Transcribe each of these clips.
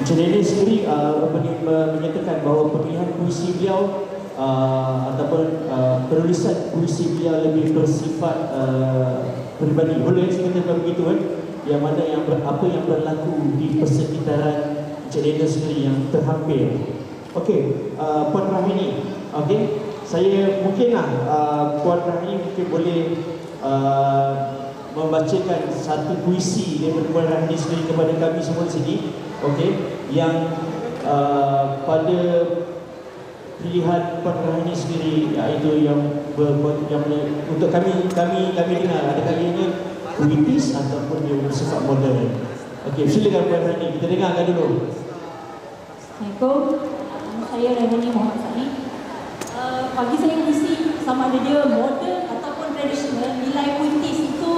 Encik Daniel sendiri menyatakan bahawa pemilihan puisi beliau ataupun penulisan puisi beliau lebih bersifat peribadi. Boleh saya katakan begitu kan? Yang mana apa yang berlaku di persekitaran Encik Daniel sendiri yang terhampir. Okey, Puan Rahini. Okey, saya mungkinlah Puan Rahini mungkin boleh membacakan satu puisi daripada Puan Rahini sendiri kepada kami semua di sini. Okey, yang pada pilihan Puan Rahini sendiri, iaitu yang untuk kami dengar ada kalanya puitis ataupun dia bersifat modern. Okey, silakan Puan Rahini, kita dengarkan dulu. Assalamualaikum, saya Rahini Muhammad Sani. Bagi saya puisi sama ada dia modern ataupun tradisional, nilai puitis itu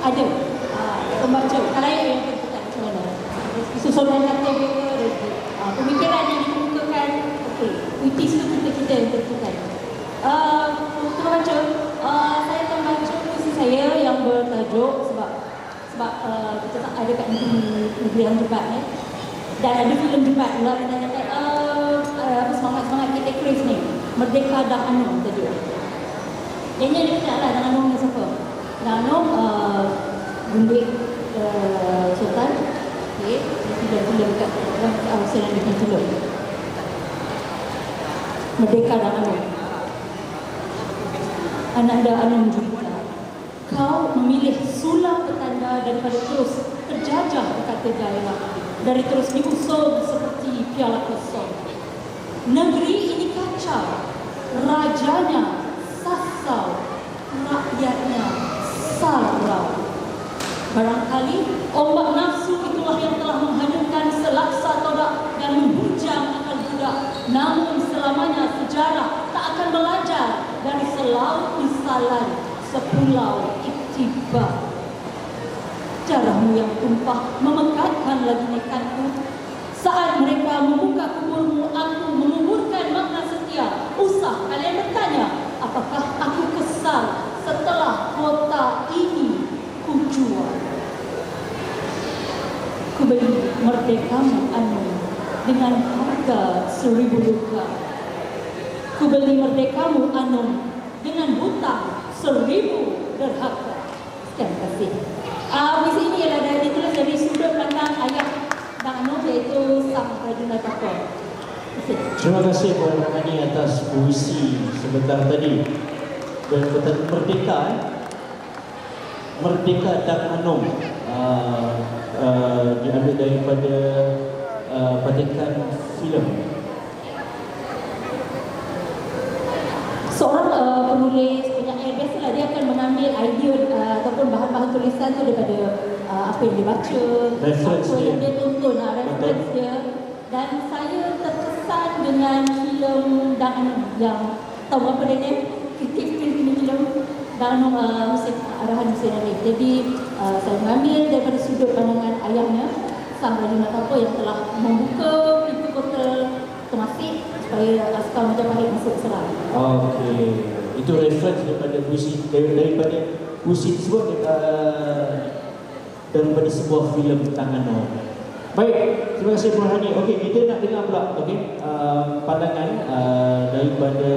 ada. Pembaca khalayak yang tentukan macam mana susunan kata dia, pemikiran yang dikemukakan. Okey, puitis itu kita yang tentukan. Untuk membaca, saya akan baca puisi saya yang bertajuk sebab kita tak ada kat negeri yang debat dan ada filem debat pula yang tanya semangat kita Chris ni, Merdeka dan Anum tajuk. Yang ni dia kenal lah dengan Anum ni siapa? Dan Anum gundik Sultan. Okey, filem kat Aussie yang bikin filem Merdeka dan Anum. Ananda Anum Juwita, kau memilih sulam petanda daripada terus terjajah kata daerah, dari terus diusung seperti piala kosong. Negeri ini kacau, rajanya sasau, rakyatnya sarau. Barangkali ombak nafsu itulah yang telah menghanyutkan selaksa todak dan menghujam akal budak. Namun selamanya sejarah tak akan belajar dari selaut misalan sepulau iktibar. Darahmu yang tumpah memekatkan lagi nekatku. Saat mereka membuka kuburmu, aku menguburkan makna setia. Usah kalian bertanya, apakah aku kesal setelah kota ini kujual. Ku beli merdekamu Anum dengan harga 1000 luka. Ku beli merdekamu Anum dengan hutang 1000 derhaka. Sekian kasih. Puisi ini adalah ditulis dari sudut pandang ayah dan Anum, iaitu Sang Raja Tapol. Terima kasih Puan Rahani atas puisi sebentar tadi. Dan kata merdeka, Merdeka dan Anum diambil daripada petikan filem. Seorang penulis penyair biasalah dia akan mengambil idea ataupun bahan-bahan tulisan tu daripada apa yang dia baca, apa yang dia tonton, reference dia. Dan saya terkesan dengan filem dan yang tahu apa dia ni, fiktif ini filem dan arahan Hussein Ali. Jadi saya mengambil daripada sudut pandangan ayahnya, Sang Raja Tapol, yang telah membuka pintu kota Temasek supaya askar Majapahit masuk Serang. Okey, itu reference daripada puisi tersebut daripada sebuah filem tentang Anum. Baik, terima kasih Puan Rahani. Okey, kita nak dengar pula pandangan daripada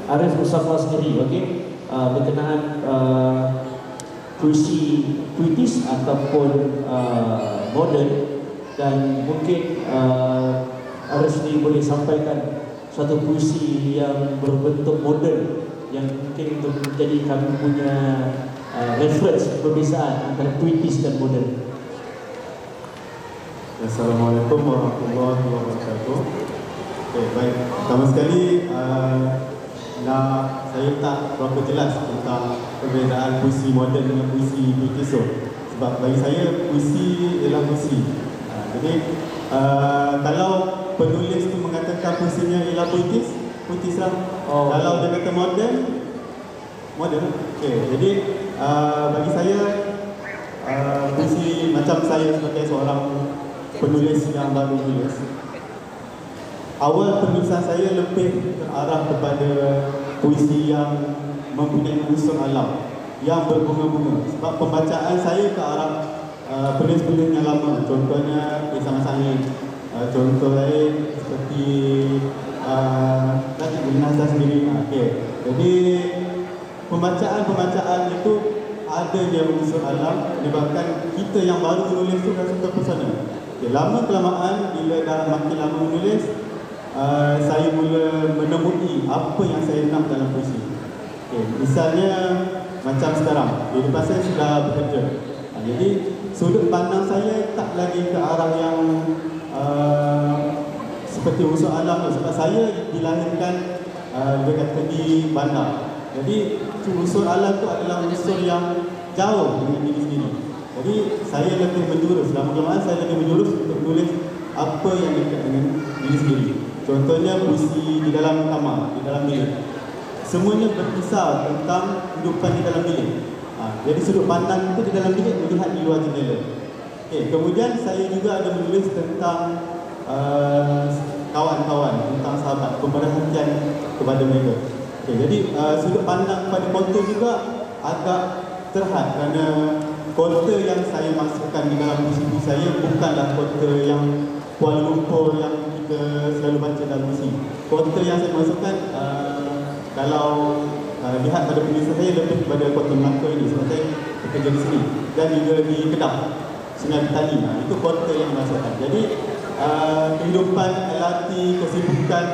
Arif Mustafa sendiri, okey, berkenaan puitis ataupun modern, dan mungkin Arif sendiri boleh sampaikan satu puisi yang berbentuk modern yang mungkin untuk menjadi kami punya reference perbezaan antara puitis dan modern. Assalamualaikum warahmatullahi wabarakatuh. Okay, baik. Pertama sekali saya tak berapa jelas tentang perbezaan puisi moden dengan puisi puitis. Sebab bagi saya puisi ialah puisi. Jadi kalau penulis tu mengatakan puisinya ialah puitis lah. Kalau dia kata moden. Okay. Jadi bagi saya puisi, macam saya sebagai seorang penulis yang baru menulis, awal penulisan saya lebih terarah kepada puisi yang mempunyai unsur alam, yang berbunga-bunga. Sebab pembacaan saya ke arah penulis-penulis yang lama, contohnya Kisah Masangin, contoh lain seperti tadi Ibn Nazar sendiri. Jadi pembacaan itu ada dia unsur alam, menyebabkan kita yang baru menulis itu rasa terpesona. Lama kelamaan, bila dah makin lama menulis, saya mula menemui apa yang saya nak dalam puisi. Misalnya macam sekarang, lepas saya sudah bekerja, jadi sudut pandang saya tak lagi ke arah yang seperti unsur alam tu. Sebab saya dilahirkan di bandar. Jadi unsur alam tu adalah unsur yang jauh dengan diri sendiri. Jadi saya lebih menjurus, lama-lama saya lebih menjurus untuk menulis apa yang dekat dengan diri sendiri. Contohnya puisi di dalam kamar, di dalam bilik. Semuanya berkisar tentang kehidupan di dalam bilik. Jadi sudut pandang itu di dalam bilik melihat di luar jendela. Kemudian saya juga ada menulis tentang kawan-kawan, tentang sahabat, pemerhatian kepada mereka. Jadi sudut pandang pada kota juga agak terhad, kerana kota yang saya masukkan di dalam puisi saya bukanlah kota yang Kuala Lumpur yang kita selalu baca dalam puisi. Kota yang saya masukkan, kalau lihat pada penulisan saya, lebih kepada kota Melaka ini, sebab saya bekerja di sini, dan juga di Kedah, Sungai Petani. Itu kota yang dimasukkan. Jadi kehidupan LRT, kesibukan,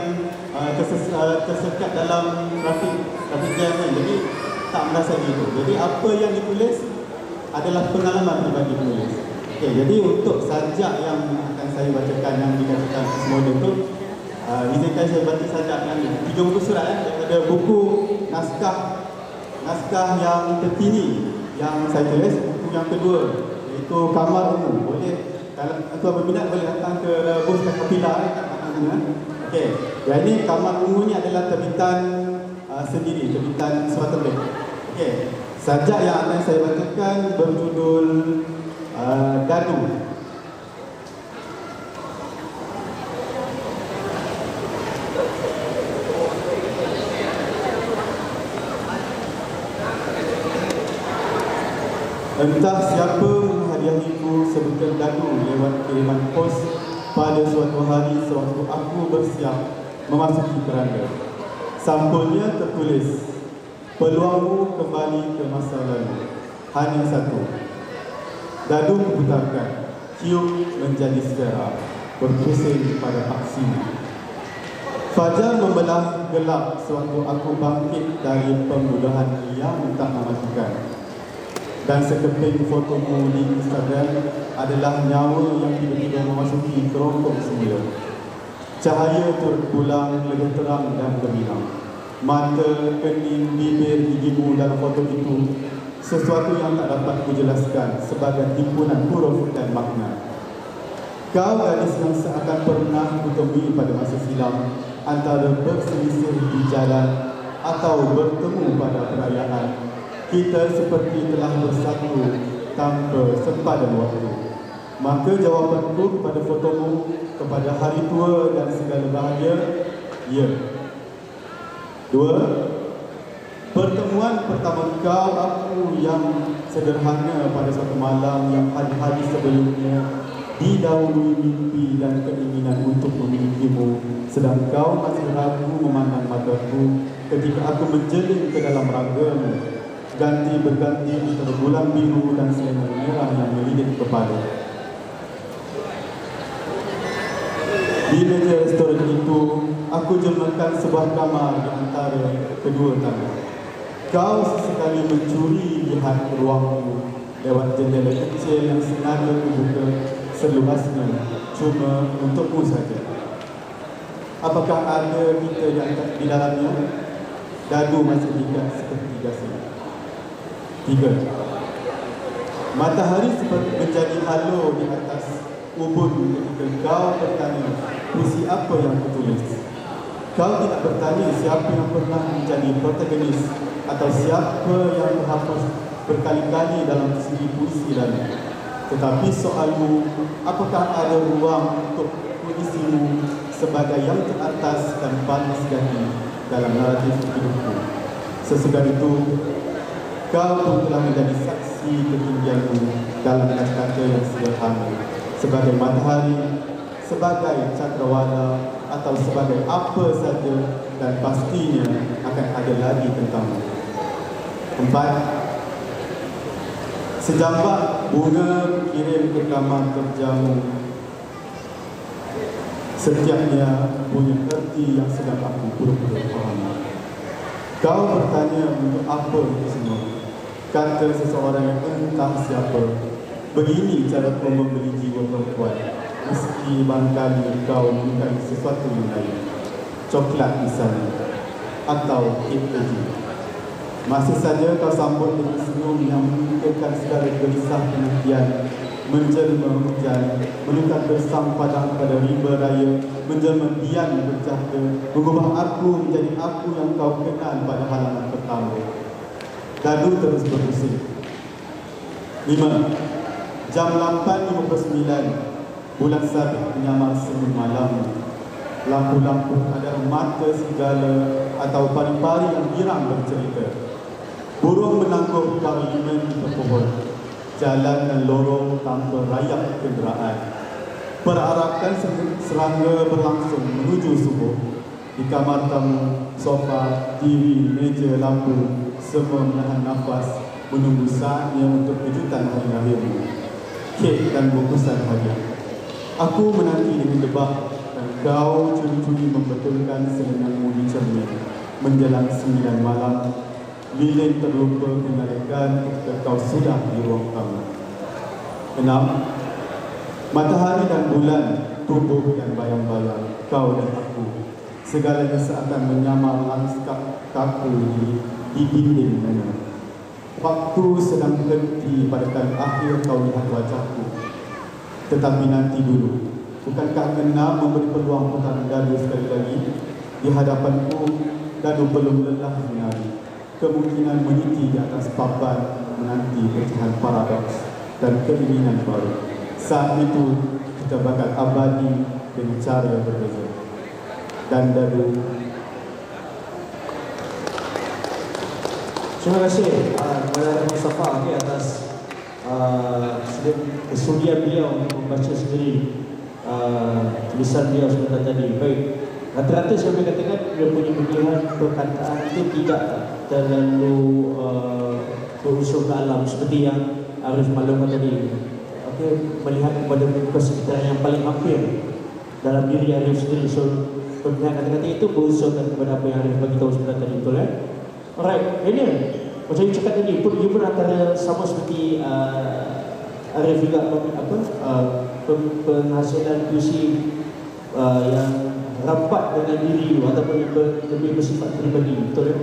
tersekat dalam trafik jam kan. Jadi tak merasa gitu. Jadi apa yang ditulis adalah pengalaman pribadi penulis. Jadi untuk sajak yang akan saya bacakan, yang dikatakan postmodern tu, izinkan saya baca sajak yang 30 surat daripada buku naskah yang tertinggi yang saya tulis, buku yang kedua, iaitu Kamar Ungu. Boleh, kalau tuan berminat boleh datang ke bos Kapila kat sana. Yang ini Kamar Ungu ni adalah terbitan sendiri, terbitan Swaterbank. Sajak yang akan saya bacakan berjudul Dadu. Entah siapa menghadiahiku sebutir dadu lewat kiriman pos pada suatu hari sewaktu aku bersiap memasuki keranda. Sampulnya tertulis, peluangmu kembali ke masa lalu, hanya satu. Dadu kuputarkan, cium menjadi sfera, berpusing pada aksi. Fajar membelah gelap sewaktu aku bangkit dari pembudahan yang tak mematikan. Dan sekeping fotomu di Instagram adalah nyawa yang tiba-tiba memasuki kerongkong semula. Cahaya terpulang lebih terang dan gemilang. Mata, kening, bibir, gigimu dalam foto itu sesuatu yang tak dapat kujelaskan sebagai timbunan huruf dan makna. Kau gadis yang seakan pernah kutemui pada masa silam, antara berselisih di jalan atau bertemu pada perayaan. Kita seperti telah bersatu tanpa sempadan waktu. Maka jawapanku kepada fotomu, kepada hari tua dan segala bahagia, ya. 2. Pertemuan pertama kau aku yang sederhana pada suatu malam yang hari-hari sebelumnya didahului mimpi dan keinginan untuk memilikimu, sedang kau masih ragu memandang mataku ketika aku menjeling ke dalam ragamu. Ganti berganti antara bulan biru dan selendang merah yang melilit kepala. Di meja restoran itu, aku jemakan sebuah kamar di antara kedua tangan. Kau sesekali mencuri lihat ruangmu lewat jendela kecil yang sengaja kubuka seluasnya, cuma untukmu saja. Apakah ada kita di dalamnya? Dadu masih ikat seperti biasa. 3. Matahari seperti menjadi halo di atas ubun ketika kau bertanya, puisi apa yang kutulis? Kau tidak bertanya siapa yang pernah menjadi protagonis atau siapa yang terhapus berkali-kali dalam segi puisi lalu. Tetapi soalmu, apakah ada ruang untuk puisimu sebagai yang teratas dan paling sejati dalam naratif hidupku? Sesudah itu, Kau pun telah menjadi saksi ketinggianmu dalam kata-kata yang sederhana, sebagai matahari, sebagai cakrawala, atau sebagai apa saja, dan pastinya akan ada lagi tentangmu. 4. Sejambak bunga kirim ke kamar kerjamu, setiapnya punya erti yang sedang aku pura-pura fahami. Kau bertanya untuk apa itu semua. Kata seseorang yang entah siapa, begini cara kau membeli jiwa perempuan, meski barangkali kau menyukai sesuatu yang lain, coklat misalnya, atau kek keju. Masih saja kau sambut dengan senyum yang menunjukkan segala gelisah penantian, menjelma hujan, menukar bersam padang pada rimba raya, menjelma diam bercahaya, mengubah aku menjadi aku yang kau kenal pada halaman pertama. Dadu terus berpusing. 5. Jam 8.59, bulan sabit menyamar senyum malam. Lampu-lampu adalah mata segala atau pari-pari yang girang bercerita. Burung menangguh parlimen di pohon, jalan dan lorong tanpa rayak kenderaan. Perarakan serangga berlangsung menuju subuh. Di kamar tamu, sofa, TV, meja, lampu, semua menahan nafas, menunggu saatnya untuk kejutan hari lahirmu, kek dan bungkusan hadiah. Aku menanti dengan lebah, dan kau curi-curi membetulkan selendangmu di cermin. Menjelang 9 malam, lilin terlupa mengalihkan ketika kau sudah di ruang tamu. 6. Matahari dan bulan, tubuh dan bayang-bayang, kau dan aku, segalanya seakan menyamar lanskap kaku di dinding mana. Waktu sedang berhenti pada kali akhir kau lihat wajahku. Tetapi nanti dulu, bukankah kena memberi peluang putaran dadu sekali lagi? Di hadapanku, dadu belum lelah menari. Kemungkinan meniti di atas papan menanti pecahan paradoks dan keinginan baru. Saat itu, kita bakal abadi dengan cara berbeza. Dan dadu. Terima kasih kepada Mustafa atas kesudian beliau untuk membaca sendiri tulisan beliau sebentar tadi. Baik, rata-rata saya boleh katakan dia punya pilihan perkataan itu tidak terlalu berunsur ke alam seperti yang Arif maklumkan tadi. Okey, melihat kepada persekitaran yang paling hampir dalam diri Arif sendiri. So, pemilihan kata-kata itu berunsur kepada apa yang Arif bagi tahu sebentar tadi, betul kan? Alright, ini macam yang cakap tadi, dia pun antara sama seperti Arif juga penghasilan puisi yang rapat dengan diri ataupun yang lebih bersifat peribadi, betul kan?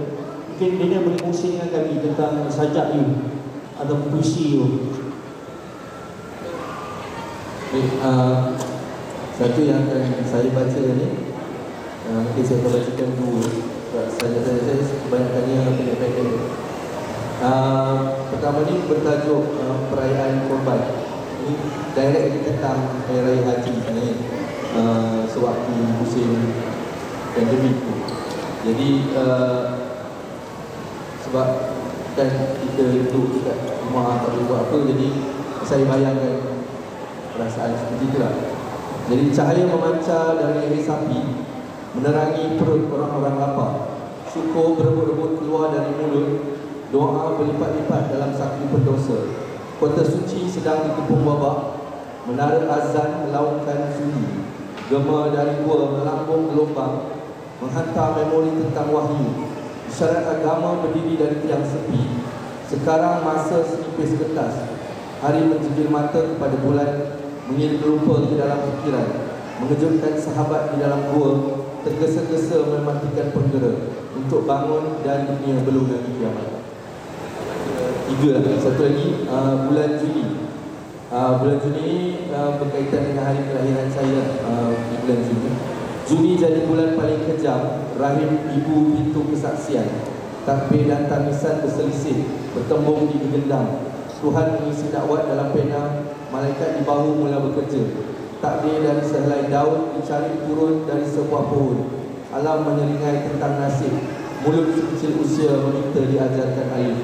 Mungkin dia boleh kongsi dengan kami tentang sajak you atau puisi you. Satu yang akan saya baca ni, mungkin saya akan bacakan dua. Saya kebanyakannya pendek-pendek. Pertama ni bertajuk perayaan korban. Ini direct tentang Hari Raya Haji ni, sewaktu musim pandemik. Jadi sebab kan kita duduk kat rumah tak boleh buat apa, jadi saya bayangkan perasaan seperti itulah. Jadi cahaya memancar dari air sapi menerangi perut orang-orang lapar. Syukur berebut-rebut keluar dari mulut. Doa berlipat-lipat dalam saku pendosa. Kota suci sedang dikepung wabak. Menara azan melaungkan sunyi. Gema dari gua melambung gelombang, menghantar memori tentang wahyu. Isyarat agama berdiri dari tiang sepi. Sekarang masa senipis kertas. Hari menjejil mata kepada bulan, mengirim lupa ke dalam fikiran, mengejutkan sahabat di dalam gua, tergesa-gesa mematikan penggerak untuk bangun dan dunia belum lagi kiamat. Tiga lagi, satu lagi bulan Juni. Bulan Juni berkaitan dengan hari kelahiran saya di bulan Juni. Juni jadi bulan paling kejam, rahim ibu pintu kesaksian. Takbir dan tamisan berselisih, bertembung di gegendam. Tuhan mengisi dakwat dalam pena, malaikat di bahu mula bekerja. Takdir dari sehelai daun dicari turun dari sebuah pohon. Alam menyeringai tentang nasib. Mulut sekecil usia meminta diajarkan alif.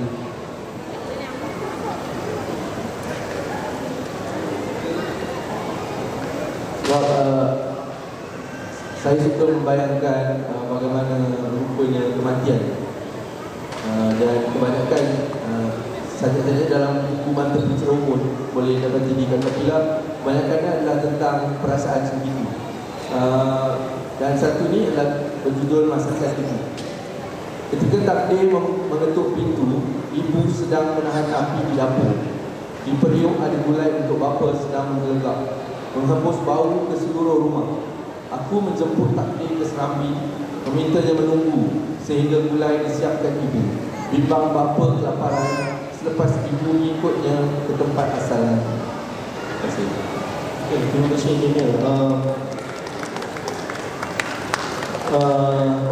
saya suka membayangkan bagaimana rupanya kematian. Dan kebanyakan saja dalam buku Mantap Ceroboh boleh dapat didapati pula kebanyakannya adalah tentang perasaan sendiri. Dan satu ni adalah berjudul Masakan Ibu. Ketika takdir mengetuk pintu, ibu sedang menahan api di dapur. Di periuk ada gulai untuk bapa sedang menggelegak, menghembus bau ke seluruh rumah. Aku menjemput takdir ke serambi, memintanya menunggu sehingga gulai disiapkan ibu. Bimbang bapa kelaparan selepas ibu mengikutnya ke tempat asalnya. Terima kasih. Okay, terima kasih Daniel.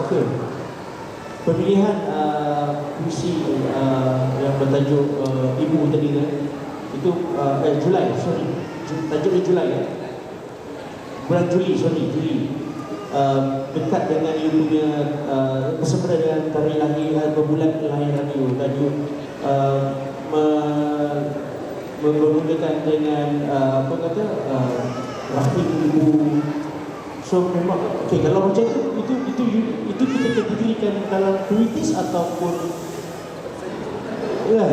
Okey. Pemilihan puisi yang bertajuk Ibu tadi itu Julai, sorry. Tajuknya Julai ya. Bulan Juli, dekat dengan you punya bersama dengan tarikh lahir bulan kelahiran you tajuk bermulakan dengan apa kata rahim ibu. So memang okey, kalau macam itu kita kategorikan dalam puitis ataupun ya.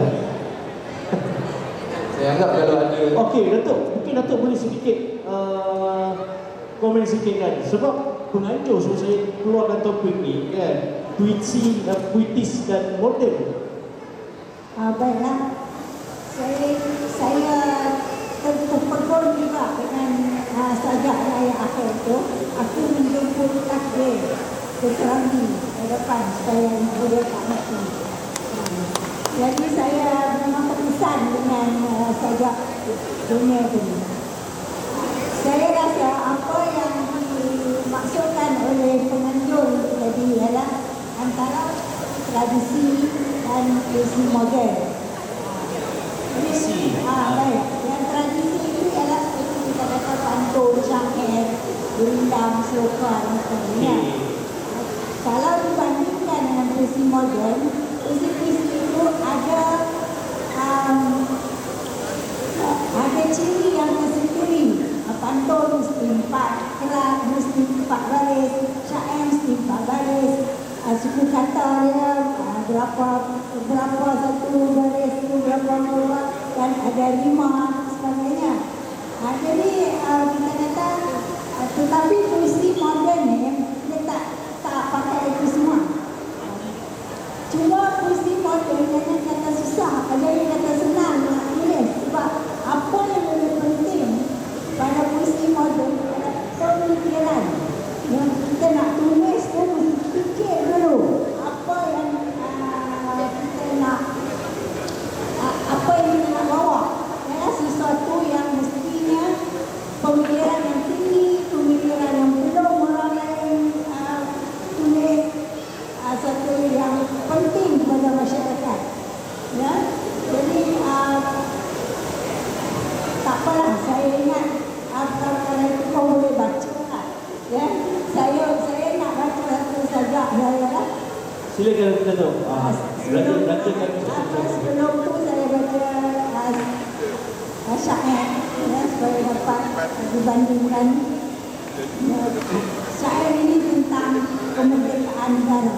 Saya anggap kalau ada Okey, Datuk, mungkin Datuk boleh sedikit komen sikit kan, sebab penganjur suruh saya keluarkan topik ni kan, puisi, puitis dan moden. Baiklah, saya terpegun juga dengan sajak raya akhir itu. Aku menjemput takdir ke Serambi ke depan supaya boleh tak mati. Jadi saya memang terkesan dengan sajak dunia ini. Saya rasa apa yang dimaksudkan oleh penganjur tadi ialah antara tradisi dan puisi moden. Baik. Yang tradisi itu ialah seperti kita kata pantun, syair, gurindam, sloka dan sebagainya. Kalau dibandingkan dengan puisi moden, puisi-puisi itu ada ciri yang tersendiri. Pantun mesti 4 kerat, mesti 4 baris, syair mesti 4 baris, suku kata dia berapa satu baris tu, berapa dua, dan ada rima dan sebagainya. Jadi kita kata, tetapi puisi moden ni dia tak pakai itu semua. Cuma puisi moden jangan kata susah, jangan kata senang nak tulis, sebab apa yang lebih penting pada puisi moden adalah pemikiran. Yang kita nak tulis tu mesti fikir dulu apa yang kita nak bawa. Sesuatu yang mestinya pemikiran yang tinggi, pemikiran yang belum orang lain tulis, satu yang penting kepada masyarakat. Ya, jadi tak apalah, saya ingat kalau kau boleh baca lah. Ya, saya nak baca satu sajak saya lah. Silakan Datuk. Sebelum tu saya baca syair ya, supaya dapat dibandingkan. Syair ini tentang kemerdekaan negara.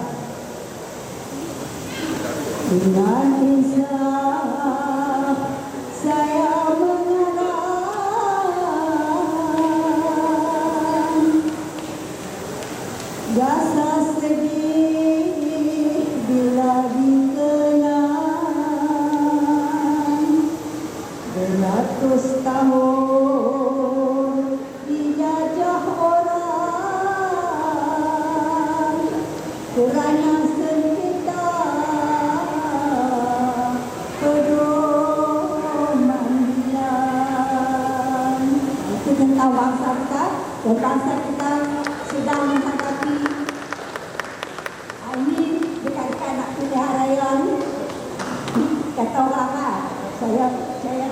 Dengan insaf saya mengarang rasa sedih bila dikenang beratus tahun dijajah orang kerana sengketa pedoman bilang. Itu tentang bangsa kita, dan bangsa kita sedang menghadapi ini dekat-dekat nak pilihan raya ni. Kata orang lah, saya tak percaya,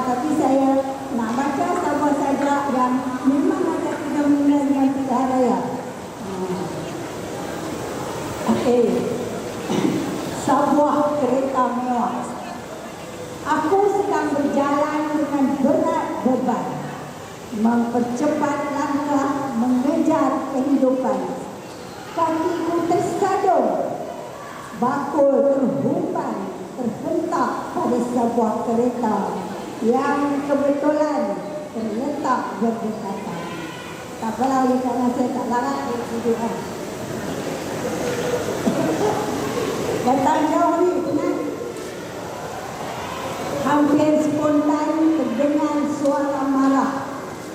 tapi saya nak baca sebuah sajak yang memang ada kena-mena dengan pilihan raya. Okey. Sebuah kereta mewah. Aku sedang berjalan dengan berat beban, mempercepat langkah mengejar kehidupan. Kakiku tersadung, bakul terhumpan, terhentak pada sebuah kereta yang kebetulan terletak berdekatan. Tak apalah, oleh kerana saya tak larat dia duduk. Datang jauh ni, benar. Hampir spontan terdengar suara marah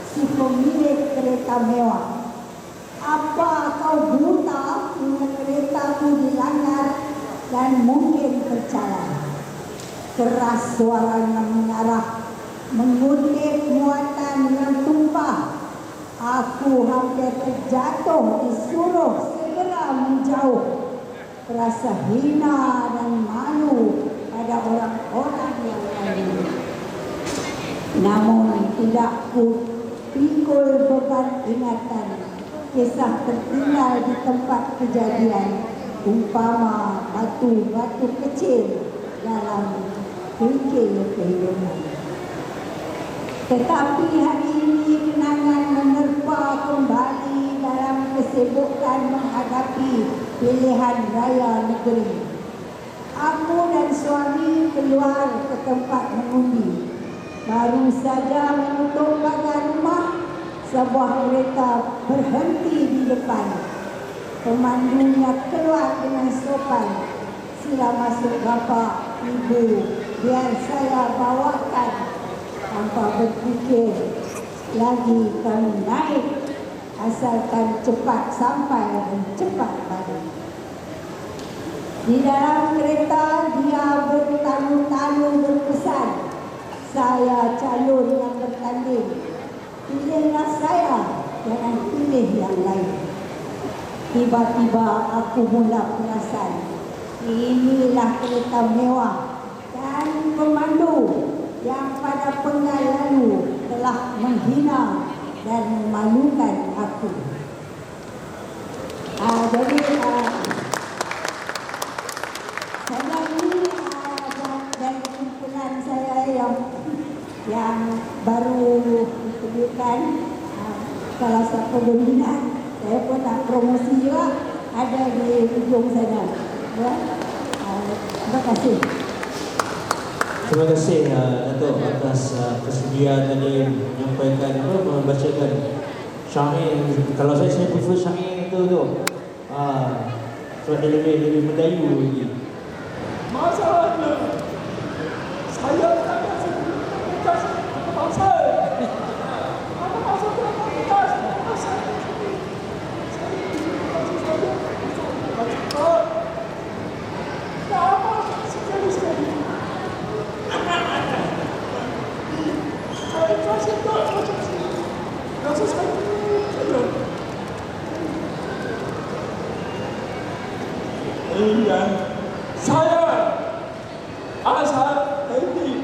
si pemilik kereta mewah. Apa kau buta dengan keretamu dilanggar dan mungkin berjalan? Keras suaranya mengarah, mengutip muatan yang tumpah. Aku hampir terjatuh, disuruh segera menjauh. Rasa hina dan malu pada orang-orang yang lain. Namun tidak ku pikul beban ingatan. Kisah tertinggal di tempat kejadian, umpama batu-batu kecil dalam fikir kehidupan. Tetapi hari ini kenangan menerpa kembali dalam kesibukan menghadapi pilihan raya negeri. Aku dan suami keluar ke tempat mengundi. Baru saja menutup pagar rumah, sebuah kereta berhenti di depan. Pemandunya keluar dengan sopan. Sila masuk bapa, ibu, biar saya bawakan. Tanpa berfikir lagi kami naik, asalkan cepat sampai dan cepat balik. Di dalam kereta dia bertalu-talu berpesan, saya calon yang bertanding. Pilihlah saya, jangan pilih yang lain. Tiba-tiba aku mula perasan, inilah kereta mewah dan pemandu yang pada penggal lalu telah menghina dan memalukan aku. Jadi saya ini dari kumpulan saya yang baru ditujukan salah satu dominan. Saya pun nak promosi juga, ada di ujung sana. Ya. Terima kasih. Terima kasih Datuk atas kesediaan tadi menyampaikan membacakan syair. Kalau saya prefer syair itu tu. Sebab dia lebih mendayu lagi. Masalahnya saya tak ada komunitas bangsa. Apa maksud komunitas bangsa? Dan saya asal ini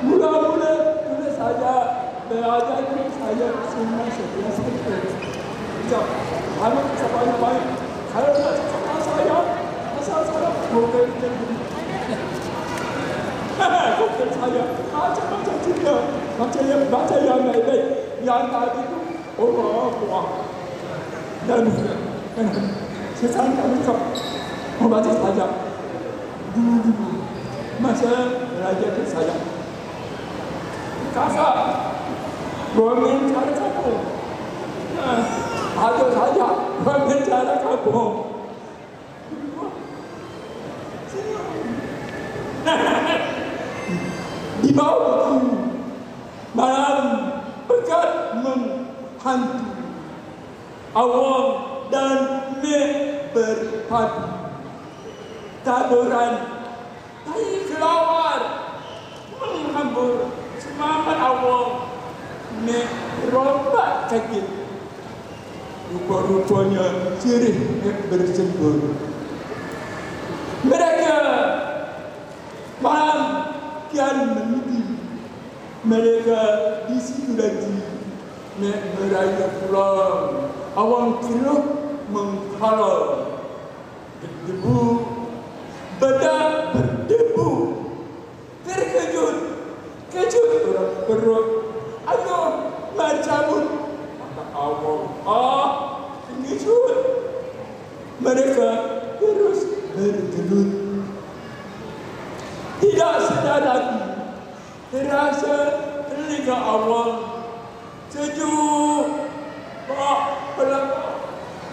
mula-mula saja belajar saya semua sebelah itu. Kami sebanyak-banyak kalau tidak sama saya asal saya bukan saya macam juga baca yang baik yang tadi itu Allah dan sekarang kami membaca saja dulu masa belajar saya kasar berbicara kampung ada saja berbicara kampung di bawah malam pekat menghantu awam dan berpadu taburan tai kelawar menghambur semangat awam merompak sakit rupa-rupanya sirih bersembur mereka malam kian meniti mereka di situ lagi meraya pulang awam keruh menghalau berdebu bedak berdebu terkejut orang perut ayo bercabut bergelut. Tidak sedar lagi, terasa telinga awal sejuk, bak belakang,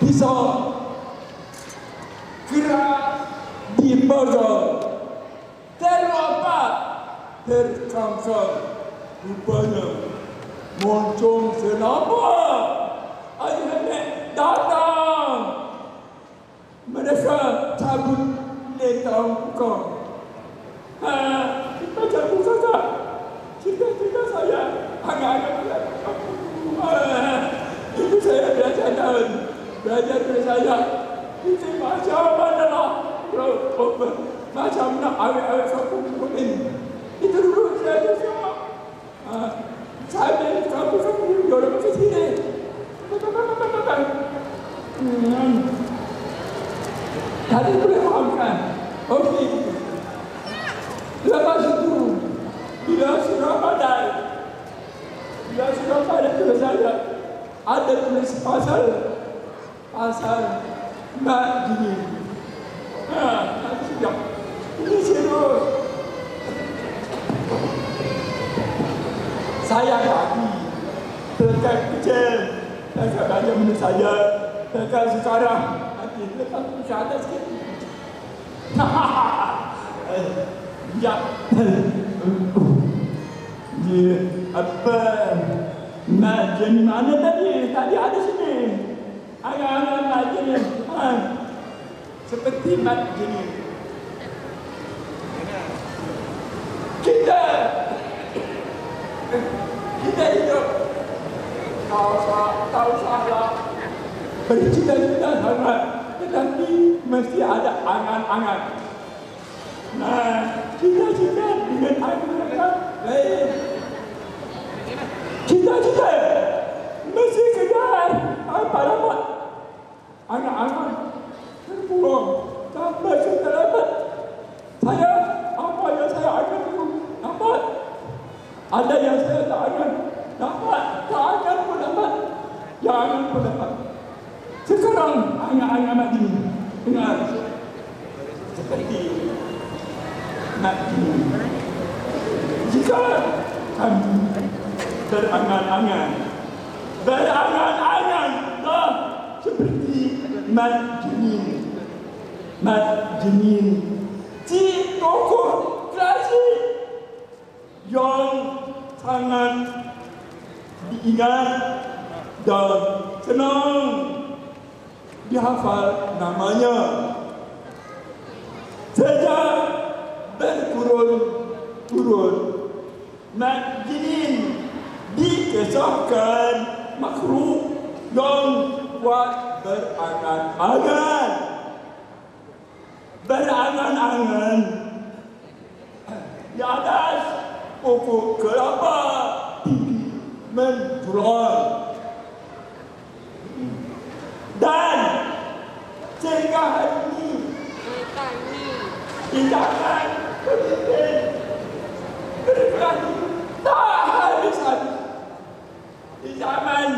pisau, keras dipegang, terlompat, terkangkang, rupanya moncong senapa. Ayah nenek datang. Mereka cabut letang buka. Macam buka tak? Cita-cita saya agak-agak. Itu saya belajar dari saya. Itu macam mana lah. Macam nak awet-awet kampung kuning. Itu dulu saya semua. Saya belajar kampung-kampung dia orang ke sini. Tadi boleh fahamkan. Okey. Lepas itu, bila sudah pandai tulis saya, ada tulis pasal Mat Jinin. Sudah. Ini serius. Saya lagi tekan kecil, tekan banyak menurut saya, tekan sekarang. Nanti lepas ke atas sikit. Ya. Apa? Mat Jinin mana tadi? Tadi ada sini. Angan-angan Mat Jinin. Seperti Mat Jinin. Kita hidup tahu salah bercita-cita sangat, tetapi mesti ada angan-angan. Nah, cita-cita dengan angan-angan lain. Cita-cita mesti kejar apa lama. Angan-angan terbuang sampai sudah dapat. Saya apa yang saya angan itu dapat. Ada yang saya tak angan dapat, tak angan pun dapat, jangan pun dapat. Sekarang angan-angan Mat Jinin. Dengar. Seperti Mat Jinin. Jika kami berangan-angan seperti Mat Jinin, si tokoh klasik yang sangat diingat dan senang dihafal namanya. Sejak berturut-turut Mat Jinin dikisahkan makhluk yang kuat berangan-angan di atas pokok kelapa tinggi menjulang. Dan sehingga hari ini di zaman pemimpin berkelahi tak habis-habis, di zaman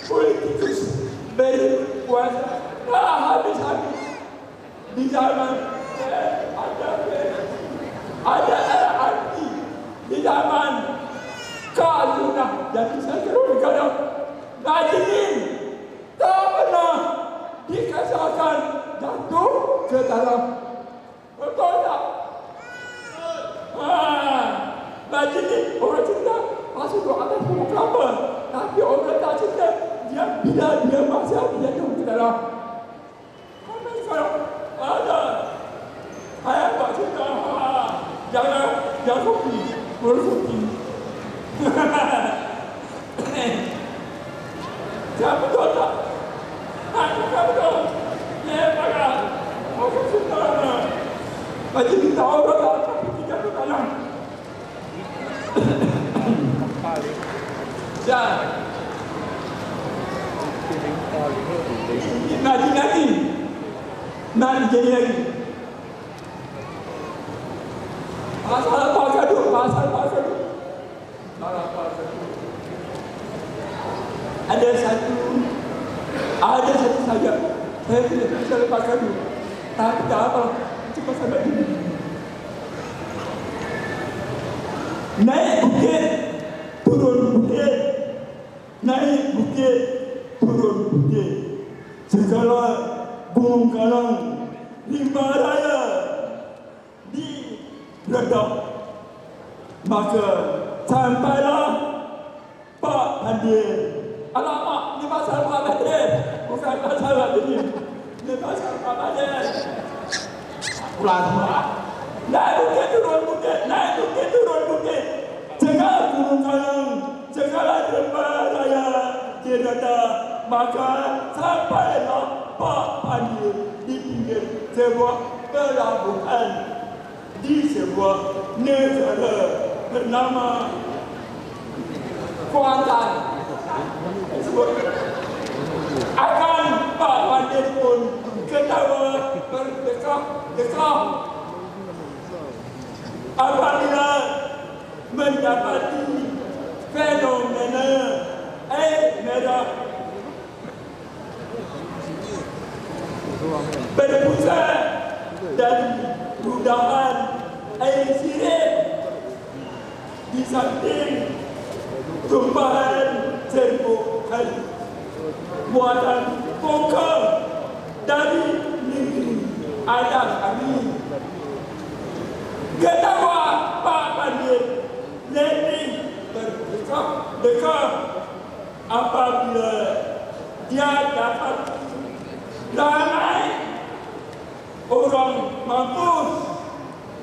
politikus berkuasa tak habis-habis, di zaman ada anti, di zaman sudah jadi seluruh negara. Mat Jinin tak pernah dikasahkan jatuh ke dalam. Betul tak? Mat Jinin orang cinta masuk ke atas pokok kelapa, tapi orang tak cinta bila dia masih jatuh ke dalam. Sampai sekarang ada. Saya tak cinta. Jangan kopi, berkopi. Siapa betul tak? Siapa betul? Ya, bagai. Orang cinta. Macam kita orang tak, tapi kita tu kalah. Jangan. Nak jadi lagi. Pasal apa gaduh? Ada satu saja. Saya tidak bisa lepas gaduh. Tak apa, cepat sampai ini. Naik bukit, turun bukit. Naik bukit, turun bukit. Segala gunung karang, rimba raya diredam. Maka sampailah Pak Hadir. Alamak, ni pasal Pak Hadir. Bukan pasal ini. Ni pasal Pak Hadir. Pulang. Naik bukit, turun bukit. Naik bukit, turun bukit. Segala gunung karang, segala rimba raya diredam. Maka sampailah Pak Hadir di pinggir sebuah pelabuhan di sebuah negara bernama Kuantan. Akan Pak Hadir pun ketawa berdekap-dekap apabila mendapati fenomena air merah berpusat dari ludahan air sirip di samping tumpahan serbuk kali buatan bongkar dari negeri ayah kami. Ketawa Pak Hadir lebih berdekap-dekap apabila dia dapat ramai orang mampus,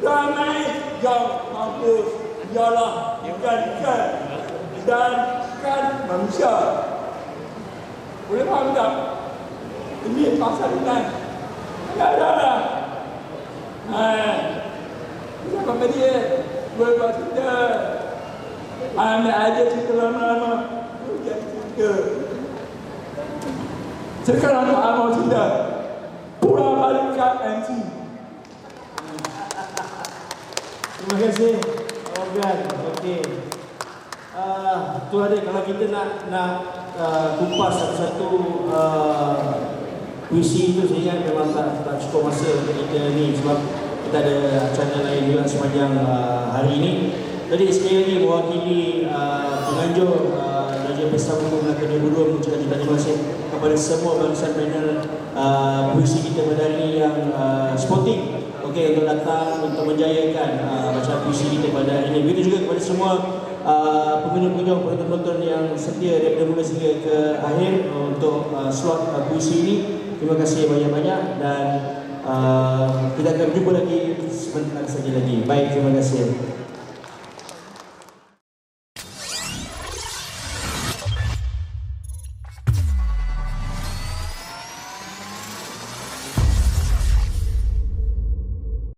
ramai yang mampus ialah ikan dan ikan manusia. Boleh faham tak? Ini pasal ikan. Tak ada lah. Siapa dia? Boleh buat cerita. Ambil aja cerita lama-lama. Jadi cerita. Sekarang Pak Amor cerita. Pulang balik ke MC. Terima kasih, Organ. Okey. Tu ada kalau kita nak kupas satu-satu puisi itu, saya ingat memang tak cukup masa untuk kita ni sebab kita ada acara lain juga sepanjang hari ini. Jadi sekali lagi mewakili penganjur Raja Pesta Buku Melaka 2022 mengucapkan terima kasih kepada semua barisan panel puisi kita pada hari ini yang sporting. Okey, untuk datang untuk menjayakan bacaan puisi kita pada hari ini. Begitu juga kepada semua pengunjung-pengunjung, penonton-penonton yang setia daripada mula sehingga ke akhir untuk slot puisi ini. Terima kasih banyak-banyak dan kita akan berjumpa lagi sebentar saja lagi. Baik, terima kasih.